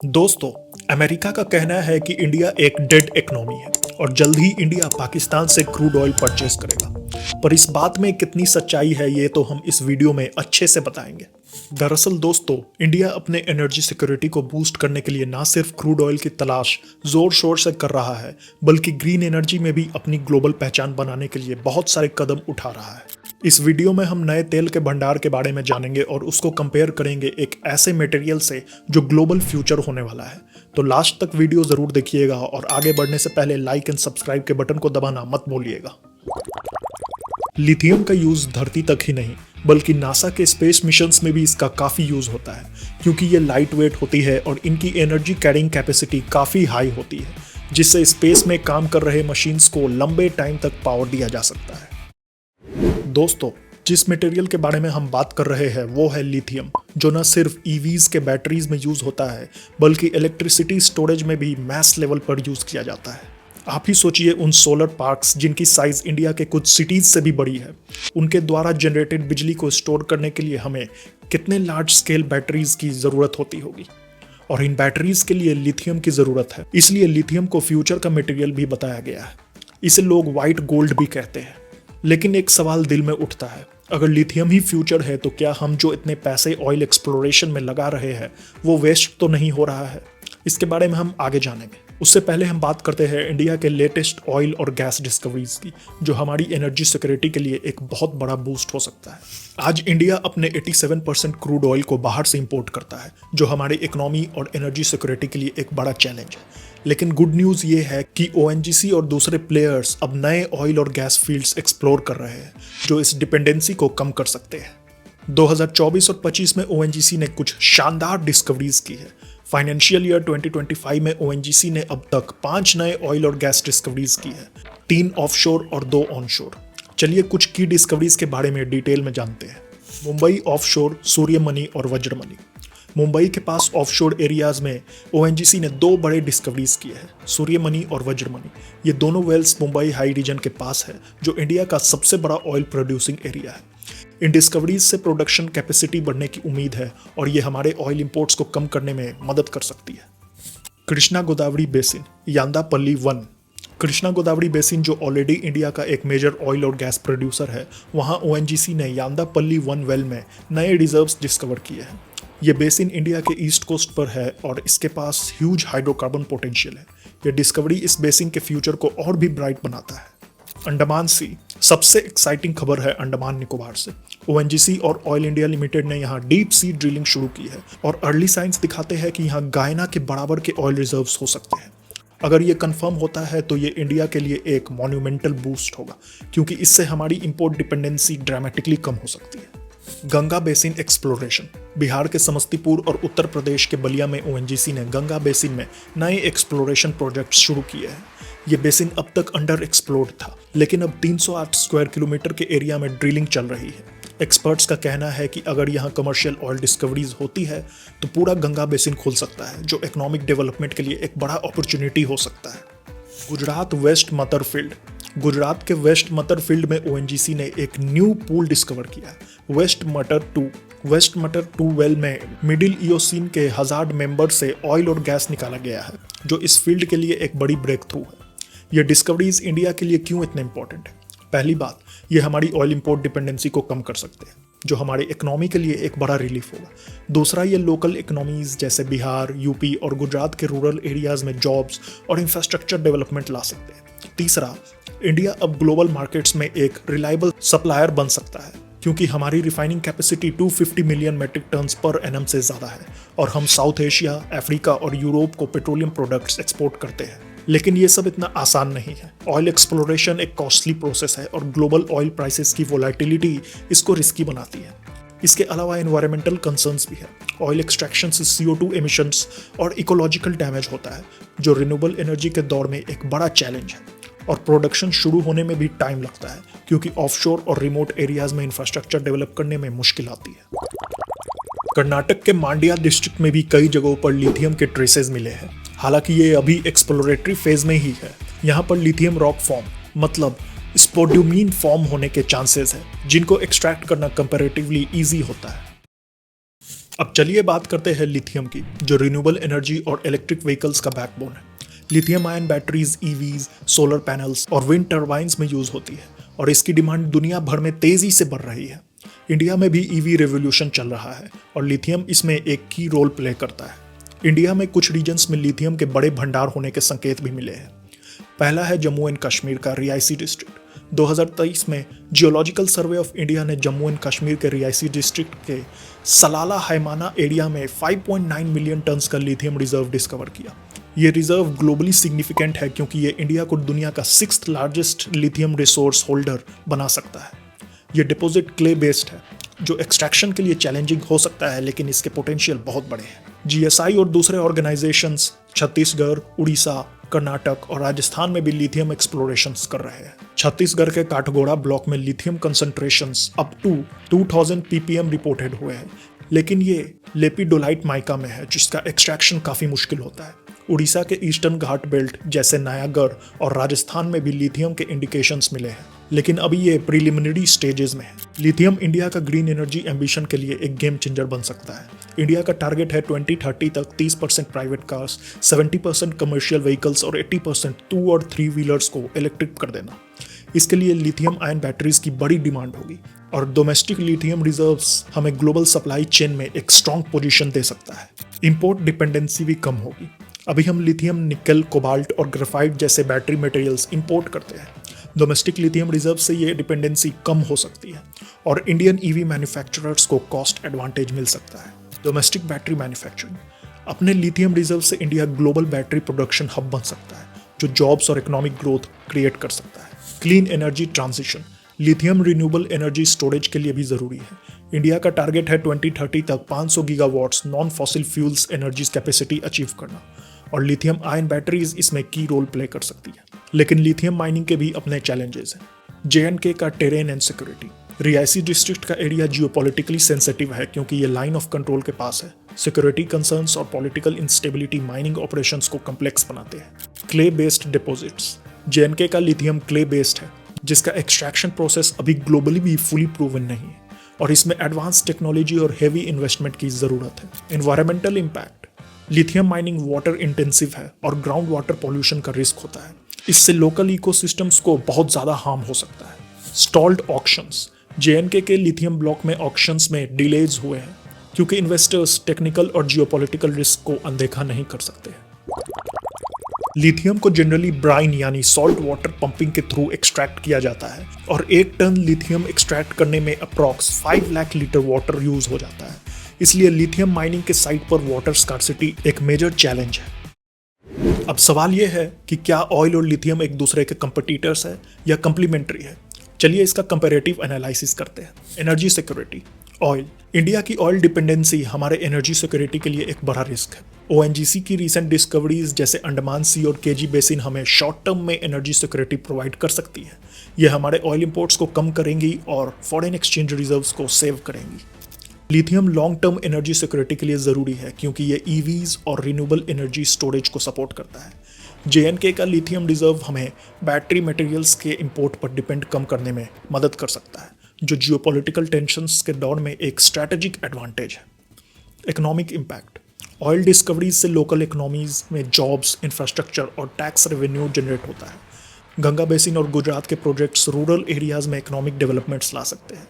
दोस्तों, अमेरिका का कहना है कि इंडिया एक डेड इकोनॉमी है और जल्द ही इंडिया पाकिस्तान से क्रूड ऑयल परचेज करेगा। पर इस बात में कितनी सच्चाई है ये तो हम इस वीडियो में अच्छे से बताएंगे। दरअसल दोस्तों, इंडिया अपने एनर्जी सिक्योरिटी को बूस्ट करने के लिए ना सिर्फ क्रूड ऑयल की तलाश जोर शोर से कर रहा है, बल्कि ग्रीन एनर्जी में भी अपनी ग्लोबल पहचान बनाने के लिए बहुत सारे कदम उठा रहा है। इस वीडियो में हम नए तेल के भंडार के बारे में जानेंगे और उसको कंपेयर करेंगे एक ऐसे मटेरियल से जो ग्लोबल फ्यूचर होने वाला है। तो लास्ट तक वीडियो जरूर देखिएगा और आगे बढ़ने से पहले लाइक एंड सब्सक्राइब के बटन को दबाना मत भूलिएगा। लिथियम का यूज धरती तक ही नहीं बल्कि नासा के स्पेस मिशंस में भी इसका काफी यूज होता है, क्योंकि ये लाइट वेट होती है और इनकी एनर्जी कैरिंग कैपेसिटी काफी हाई होती है, जिससे स्पेस में काम कर रहे मशीन्स को लंबे टाइम तक पावर दिया जा सकता है। दोस्तों, जिस मटेरियल के बारे में हम बात कर रहे हैं वो है लिथियम, जो न सिर्फ ईवीज के बैटरीज में यूज होता है बल्कि इलेक्ट्रिसिटी स्टोरेज में भी मैस लेवल पर यूज किया जाता है। आप ही सोचिए उन सोलर पार्क्स जिनकी साइज इंडिया के कुछ सिटीज से भी बड़ी है, उनके द्वारा जनरेटेड बिजली को स्टोर करने के लिए हमें कितने लार्ज स्केल बैटरीज की जरूरत होती होगी, और इन बैटरीज के लिए लिथियम की जरूरत है। इसलिए लिथियम को फ्यूचर का मटेरियल भी बताया गया है। इसे लोग व्हाइट गोल्ड भी कहते हैं। लेकिन एक सवाल दिल में उठता है, अगर लिथियम ही फ्यूचर है तो क्या हम जो इतने पैसे ऑयल एक्सप्लोरेशन में लगा रहे हैं वो वेस्ट तो नहीं हो रहा है? इसके बारे में हम आगे जानेंगे। उससे पहले हम बात करते हैं इंडिया के लेटेस्ट ऑयल और गैस डिस्कवरीज की, जो हमारी एनर्जी सिक्योरिटी के लिए एक बहुत बड़ा बूस्ट हो सकता है। आज इंडिया अपने 87% क्रूड ऑयल को बाहर से इंपोर्ट करता है, जो हमारी इकोनॉमी और एनर्जी सिक्योरिटी के लिए एक बड़ा चैलेंज है। लेकिन गुड न्यूज़ ये है कि ओएनजीसी और दूसरे प्लेयर्स अब नए ऑयल और गैस फील्ड्स एक्सप्लोर कर रहे हैं, जो इस डिपेंडेंसी को कम कर सकते हैं। 2024 और 25 में ओएनजीसी ने कुछ शानदार डिस्कवरीज की है। फाइनेंशियल ईयर 2025 में ओएनजीसी ने अब तक 5 नए ऑयल और गैस डिस्कवरीज की है, 3 ऑफशोर और 2 ऑनशोर। चलिए कुछ की डिस्कवरीज के बारे में डिटेल में जानते हैं। मुंबई ऑफशोर, सूर्यमणि और वज्रमणि। मुंबई के पास ऑफशोर एरियाज में ओएनजीसी ने 2 बड़े डिस्कवरीज किए हैं, सूर्यमणि और वज्रमणि। ये दोनों वेल्स मुंबई हाई रीजन के पास है, जो इंडिया का सबसे बड़ा ऑयल प्रोड्यूसिंग एरिया है। इन डिस्कवरीज से प्रोडक्शन कैपेसिटी बढ़ने की उम्मीद है और ये हमारे ऑयल इंपोर्ट्स को कम करने में मदद कर सकती है। कृष्णा गोदावरी बेसिन, यांदापल्ली 1। कृष्णा गोदावरी बेसिन, जो ऑलरेडी इंडिया का एक मेजर ऑयल और गैस प्रोड्यूसर है, वहाँ ओएनजीसी ने यांदापल्ली 1 वेल में नए रिजर्व्स डिस्कवर किए हैं। ये बेसिन इंडिया के ईस्ट कोस्ट पर है और इसके पास ह्यूज हाइड्रोकार्बन पोटेंशियल है। ये डिस्कवरी इस बेसिन के फ्यूचर को और भी ब्राइट बनाता है। अंडमान सी, सबसे एक्साइटिंग खबर है अंडमान निकोबार से। ओएनजीसी और ऑयल इंडिया लिमिटेड ने यहाँ डीप सी ड्रिलिंग शुरू की है और अर्ली साइंस दिखाते हैं कि यहाँ गायना के बराबर के ऑयल रिजर्व्स हो सकते हैं। अगर ये कंफर्म होता है तो ये इंडिया के लिए एक मॉन्यूमेंटल बूस्ट होगा, क्योंकि इससे हमारी इंपोर्ट डिपेंडेंसी ड्रामेटिकली कम हो सकती है। Ganga basin exploration. बिहार के समस्तीपुर और उत्तर प्रदेश के बलिया में ओएनजीसी ने गंगा बेसिन में नए एक्सप्लोरेशन प्रोजेक्ट्स शुरू किए हैं। ये बेसिन अब तक अंडर एक्सप्लोर्ड था, लेकिन अब 308 स्क्वायर किलोमीटर के एरिया में ड्रिलिंग चल रही है। एक्सपर्ट्स का कहना है कि अगर यहाँ कमर्शियल ऑयल डिस्कवरीज होती है तो पूरा गंगा बेसिन खुल सकता है, जो इकोनॉमिक डेवलपमेंट के लिए एक बड़ा अपॉर्चुनिटी हो सकता है। गुजरात वेस्ट मतर फील्ड। गुजरात के वेस्ट मटर फील्ड में ओएनजीसी ने एक न्यू पूल डिस्कवर किया, वेस्ट मटर 2। वेस्ट मटर 2 वेल में मिडिल इयोसीन के हजार्ड मेंबर से ऑयल और गैस निकाला गया है, जो इस फील्ड के लिए एक बड़ी ब्रेक थ्रू है। ये डिस्कवरीज इंडिया के लिए क्यों इतने इंपॉर्टेंट है? पहली बात, ये हमारी ऑयल इंपोर्ट डिपेंडेंसी को कम कर सकते हैं, जो हमारे इकोनॉमी के लिए एक बड़ा रिलीफ होगा। दूसरा, ये लोकल इकोनॉमीज जैसे बिहार, यूपी और गुजरात के रूरल एरियाज में जॉब्स और इंफ्रास्ट्रक्चर डेवलपमेंट ला सकते हैं। तीसरा, इंडिया अब ग्लोबल मार्केट्स में एक रिलायबल सप्लायर बन सकता है, क्योंकि हमारी refining capacity 250 million metric tons per annum से ज़्यादा है और हम साउथ एशिया, अफ्रीका और यूरोप को पेट्रोलियम प्रोडक्ट्स एक्सपोर्ट करते हैं। लेकिन ये सब इतना आसान नहीं है। ऑयल एक्सप्लोरेशन एक कॉस्टली प्रोसेस है और ग्लोबल ऑयल प्राइसेस की वोलेटिलिटी इसको रिस्की बनाती है। इसके अलावा एनवायरमेंटल कंसर्न्स भी है। ऑयल एक्सट्रैक्शन से CO2 एमिशंस और इकोलॉजिकल डैमेज होता है, जो रिन्यूएबल एनर्जी के दौर में एक बड़ा चैलेंज है। और प्रोडक्शन शुरू होने में भी टाइम लगता है, क्योंकि ऑफशोर और रिमोट एरियाज में इंफ्रास्ट्रक्चर डेवलप करने में मुश्किल आती है। कर्नाटक के मांड्या डिस्ट्रिक्ट में भी कई जगहों पर लिथियम के ट्रेसेस मिले हैं। हालांकि ये अभी एक्सप्लोरेटरी फेज में ही है। यहाँ पर लिथियम रॉक फॉर्म, मतलब स्पोड्यूमीन फॉर्म होने के चांसेस है, जिनको एक्सट्रैक्ट करना कंपैरेटिवली इजी होता है। अब चलिए बात करते हैं लिथियम की, जो रिन्यूएबल एनर्जी और इलेक्ट्रिक व्हीकल्स का बैकबोन है। Lithium ion batteries, EVs, solar panels और विंड टर्बाइंस में यूज होती है और इसकी डिमांड दुनिया भर में तेजी से बढ़ रही है। इंडिया में भी ईवी रेवोल्यूशन चल रहा है और लिथियम इसमें एक की रोल प्ले करता है। इंडिया में कुछ रीजन्स में लिथियम के बड़े भंडार होने के संकेत भी मिले हैं। पहला है जम्मू एंड कश्मीर का रियासी डिस्ट्रिक्ट। 2023 में जियोलॉजिकल सर्वे ऑफ इंडिया ने जम्मू एंड कश्मीर के रियासी डिस्ट्रिक्ट के सलाला हैमाना एरिया में 5.9 मिलियन टन्स का लिथियम रिजर्व डिस्कवर किया। ये रिजर्व ग्लोबली सिग्निफिकेंट है क्योंकि ये इंडिया को दुनिया का 6th largest lithium resource holder बना सकता है। ये डिपॉजिट क्ले बेस्ड है, जो एक्सट्रैक्शन के लिए चैलेंजिंग हो सकता है, लेकिन इसके पोटेंशियल बहुत बड़े हैं। जीएसआई और दूसरे ऑर्गेनाइजेशंस छत्तीसगढ़, उड़ीसा, कर्नाटक और राजस्थान में भी लिथियम एक्सप्लोरेशंस कर रहे हैं। छत्तीसगढ़ के काठगोड़ा ब्लॉक में lithium concentrations up to 2000 ppm reported हुए हैं, लेकिन ये लेपिडोलाइट माइका में है, जिसका एक्सट्रैक्शन काफी मुश्किल होता है। उड़ीसा के ईस्टर्न घाट बेल्ट जैसे नायागढ़ और राजस्थान में भी लिथियम के इंडिकेशंस मिले हैं, लेकिन अभी ये प्रिलिमिनरी स्टेजेस में है। लिथियम इंडिया का ग्रीन एनर्जी एम्बिशन के लिए एक गेम चेंजर बन सकता है। इंडिया का टारगेट है 2030 तक 30% प्राइवेट कार्स, 70% कमर्शियल व्हीकल्स और 80% 2 और 3 व्हीलर्स को इलेक्ट्रिक कर देना। इसके लिए लिथियम आयन बैटरीज की बड़ी डिमांड होगी और डोमेस्टिक लिथियम रिजर्व्स हमें ग्लोबल सप्लाई चेन में एक स्ट्रॉन्ग पोजीशन दे सकता है। इंपोर्ट डिपेंडेंसी भी कम होगी। अभी हम लिथियम, निकल, कोबाल्ट और ग्रेफाइट जैसे बैटरी मटेरियल्स इंपोर्ट करते हैं। डोमेस्टिक लिथियम रिजर्व से ये डिपेंडेंसी कम हो सकती है और इंडियन ईवी मैन्युफैक्चरर्स को कॉस्ट एडवांटेज मिल सकता है। Domestic battery manufacturing. अपने लिथियम रिजर्व से India global battery production hub बन सकता है, जो जॉब्स और इकोनॉमिक ग्रोथ क्रिएट कर सकता है। Clean energy transition. Lithium renewable energy storage के लिए भी जरूरी है। इंडिया का टारगेट है 2030 तक 500 gigawatts non fossil fuels energy capacity achieve करना और लिथियम आयन बैटरीज इसमें की रोल प्ले कर सकती है। लेकिन लिथियम माइनिंग के भी अपने चैलेंजेस हैं। JNK का terrain and security. Reasi district का एरिया जियोपॉलिटिकली सेंसिटिव है क्योंकि ये लाइन ऑफ कंट्रोल के पास है। सिक्योरिटी कंसर्न्स और पॉलिटिकल इंस्टेबिलिटी माइनिंग ऑपरेशंस को कम्प्लेक्स बनाते हैं। Clay based deposits. JNK का लिथियम क्ले बेस्ड है, जिसका एक्सट्रैक्शन प्रोसेस अभी ग्लोबली भी फुली प्रूवन नहीं है और इसमें एडवांस टेक्नोलॉजी और हेवी इन्वेस्टमेंट की जरूरत है। Environmental impact. Lithium mining water intensive है और ग्राउंड वाटर पॉल्यूशन का रिस्क होता है। इससे लोकल इकोसिस्टम्स को बहुत ज्यादा हार्म हो सकता है। Stalled auctions. JNK के लिथियम ब्लॉक में ऑक्शंस में डिलेज हुए हैं क्योंकि इन्वेस्टर्स टेक्निकल और जियोपॉलिटिकल रिस्क को अनदेखा नहीं कर सकते। लिथियम को जनरली ब्राइन यानी सॉल्ट वाटर पंपिंग के थ्रू एक्सट्रैक्ट किया जाता है और 1 टन लिथियम एक्सट्रैक्ट करने में approx 5 lakh litre water use हो जाता है। इसलिए लिथियम माइनिंग के साइट पर वाटर स्कार्सिटी एक मेजर चैलेंज है। अब सवाल यह है कि क्या ऑयल और लिथियम एक दूसरे के कंपटीटर्स है या कंप्लीमेंट्री है। चलिए इसका कंपैरेटिव एनालिसिस करते हैं। Energy security. ऑयल। इंडिया की ऑयल डिपेंडेंसी हमारे एनर्जी सिक्योरिटी के लिए एक बड़ा रिस्क है। ONGC की रीसेंट डिस्कवरीज जैसे अंडमान सी और KG बेसिन हमें शॉर्ट टर्म में एनर्जी सिक्योरिटी प्रोवाइड कर सकती है। ये हमारे ऑयल इंपोर्ट्स को कम करेंगी और फॉरेन एक्सचेंज रिजर्व्स को सेव करेंगी। Lithium long term energy security के लिए ज़रूरी है क्योंकि ये EVs और रिन्यूएबल एनर्जी स्टोरेज को सपोर्ट करता है। JNK का लिथियम रिजर्व हमें बैटरी मटेरियल्स के इंपोर्ट पर डिपेंड कम करने में मदद कर सकता है, जो जियोपॉलिटिकल टेंशंस के दौर में एक स्ट्रैटेजिक एडवांटेज है। Economic impact. ऑयल डिस्कवरीज से लोकल इकोनॉमीज में जॉब्स, इंफ्रास्ट्रक्चर और टैक्स रेवेन्यू जनरेट होता है। गंगा बेसिन और गुजरात के प्रोजेक्ट्स रूरल एरियाज में इकोनॉमिक डेवलपमेंट्स ला सकते हैं।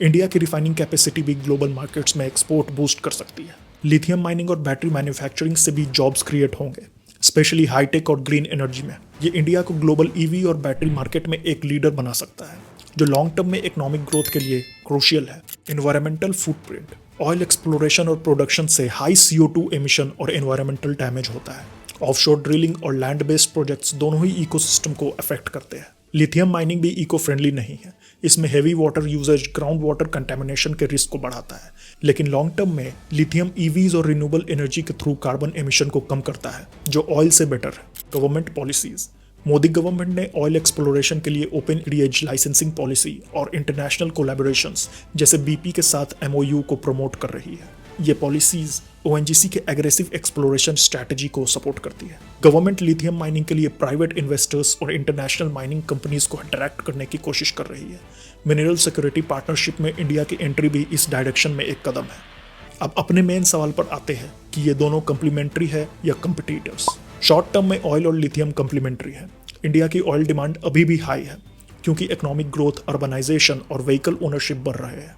इंडिया की रिफाइनिंग कैपेसिटी भी ग्लोबल मार्केट्स में एक्सपोर्ट बूस्ट कर सकती है। लिथियम माइनिंग और बैटरी मैन्युफैक्चरिंग से भी जॉब्स क्रिएट होंगे, स्पेशली हाईटेक और ग्रीन एनर्जी में। ये इंडिया को ग्लोबल EV और बैटरी मार्केट में एक लीडर बना सकता है, जो लॉन्ग टर्म में इकोनॉमिक ग्रोथ के लिए क्रूशियल है। Environmental footprint. ऑयल एक्सप्लोरेशन और प्रोडक्शन से हाई CO2 एमिशन और एनवायरमेंटल डैमेज होता है। ऑफशोर ड्रिलिंग और लैंड बेस्ड प्रोजेक्ट्स दोनों ही इकोसिस्टम को अफेक्ट करते हैं। लिथियम माइनिंग भी इको फ्रेंडली नहीं है। इसमें heavy water usage ground water contamination के रिस्क को बढ़ाता है, लेकिन लॉन्ग टर्म में लिथियम EVs और रिन्यूएबल एनर्जी के थ्रू कार्बन एमिशन को कम करता है, जो ऑयल से बेटर है। Government policies. मोदी गवर्नमेंट ने ऑयल एक्सप्लोरेशन के लिए ओपन एरिएज लाइसेंसिंग पॉलिसी और इंटरनेशनल कोलैबोरेशंस जैसे BP के साथ MOU को प्रमोट कर रही है। ये पॉलिसीज ONGC के एग्रेसिव एक्सप्लोरेशन स्ट्रैटेजी को सपोर्ट करती है। गवर्नमेंट लिथियम माइनिंग के लिए प्राइवेट इन्वेस्टर्स और इंटरनेशनल माइनिंग कंपनीज को अट्रैक्ट करने की कोशिश कर रही है। मिनरल सिक्योरिटी पार्टनरशिप में इंडिया की एंट्री भी इस डायरेक्शन में एक कदम है। अब अपने मेन सवाल पर आते हैं कि ये दोनों कम्प्लीमेंट्री है या कम्पिटिटर्स। शॉर्ट टर्म में ऑयल और लिथियम कम्प्लीमेंट्री है। इंडिया की ऑयल डिमांड अभी भी हाई है क्योंकि इकोनॉमिक ग्रोथ, अर्बनाइजेशन और व्हीकल ओनरशिप बढ़ रहे हैं।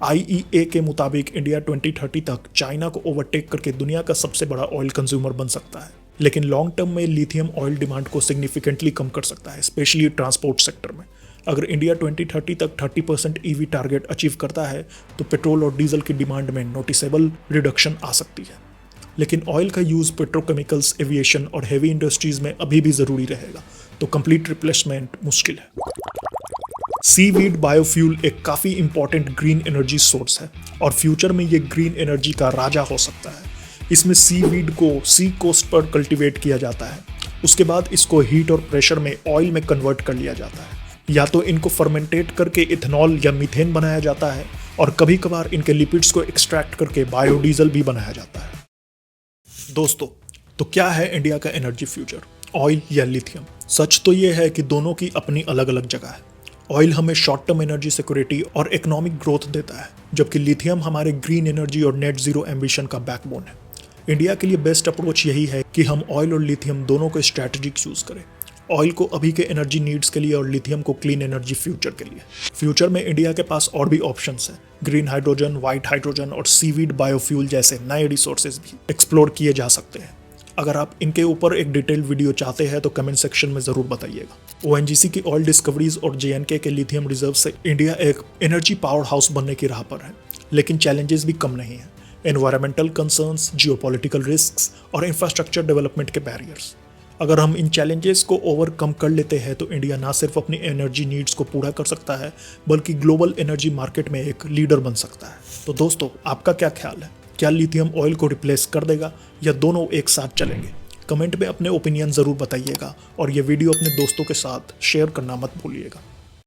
IEA के मुताबिक इंडिया 2030 तक चाइना को ओवरटेक करके दुनिया का सबसे बड़ा ऑयल कंज्यूमर बन सकता है। लेकिन लॉन्ग टर्म में लिथियम ऑयल डिमांड को सिग्निफिकेंटली कम कर सकता है, स्पेशली ट्रांसपोर्ट सेक्टर में। अगर इंडिया 2030 तक 30% EV टारगेट अचीव करता है तो पेट्रोल और डीजल की डिमांड में नोटिसेबल रिडक्शन आ सकती है। लेकिन ऑयल का यूज पेट्रोकेमिकल्स, एविएशन और हेवी इंडस्ट्रीज में अभी भी जरूरी रहेगा, तो कंप्लीट रिप्लेसमेंट मुश्किल है। सीवीड बायोफ्यूल एक काफी इंपॉर्टेंट ग्रीन एनर्जी सोर्स है और फ्यूचर में ये ग्रीन एनर्जी का राजा हो सकता है। इसमें सीवीड को सी कोस्ट पर कल्टीवेट किया जाता है, उसके बाद इसको हीट और प्रेशर में ऑयल में कन्वर्ट कर लिया जाता है, या तो इनको फर्मेंटेट करके इथेनॉल या मीथेन बनाया जाता है और कभी कभार इनके लिपिड्स को एक्सट्रैक्ट करके बायोडीजल भी बनाया जाता है। दोस्तों, तो क्या है इंडिया का एनर्जी फ्यूचर, ऑयल या लिथियम? सच तो ये है कि दोनों की अपनी अलग अलग जगह है। ऑयल हमें शॉर्ट टर्म एनर्जी सिक्योरिटी और इकोनॉमिक ग्रोथ देता है, जबकि लिथियम हमारे ग्रीन एनर्जी और नेट जीरो एम्बिशन का बैकबोन है। इंडिया के लिए बेस्ट अप्रोच यही है कि हम ऑयल और लिथियम दोनों को स्ट्रैटेजिक यूज करें। ऑयल को अभी के एनर्जी नीड्स के लिए और लिथियम को क्लीन एनर्जी फ्यूचर के लिए। फ्यूचर में इंडिया के पास और भी ऑप्शंस हैं। ग्रीन हाइड्रोजन, व्हाइट हाइड्रोजन और सीवीड बायोफ्यूल जैसे नए रिसोर्सेज भी एक्सप्लोर किए जा सकते हैं। अगर आप इनके ऊपर एक डिटेल वीडियो चाहते हैं तो कमेंट सेक्शन में जरूर बताइएगा। ONGC की ऑयल डिस्कवरीज और JNK के लिथियम रिजर्व से इंडिया एक एनर्जी पावर हाउस बनने की राह पर है, लेकिन चैलेंजेस भी कम नहीं है। एनवायरमेंटल कंसर्न्स, जियोपॉलिटिकल रिस्क्स और इंफ्रास्ट्रक्चर डेवलपमेंट के बैरियर्स। अगर हम इन चैलेंजेस को ओवरकम कर लेते हैं तो इंडिया ना सिर्फ अपनी एनर्जी नीड्स को पूरा कर सकता है, बल्कि ग्लोबल एनर्जी मार्केट में एक लीडर बन सकता है। तो दोस्तों, आपका क्या ख्याल है? क्या लिथियम ऑयल को रिप्लेस कर देगा या दोनों एक साथ चलेंगे? कमेंट में अपने ओपिनियन ज़रूर बताइएगा और ये वीडियो अपने दोस्तों के साथ शेयर करना मत भूलिएगा।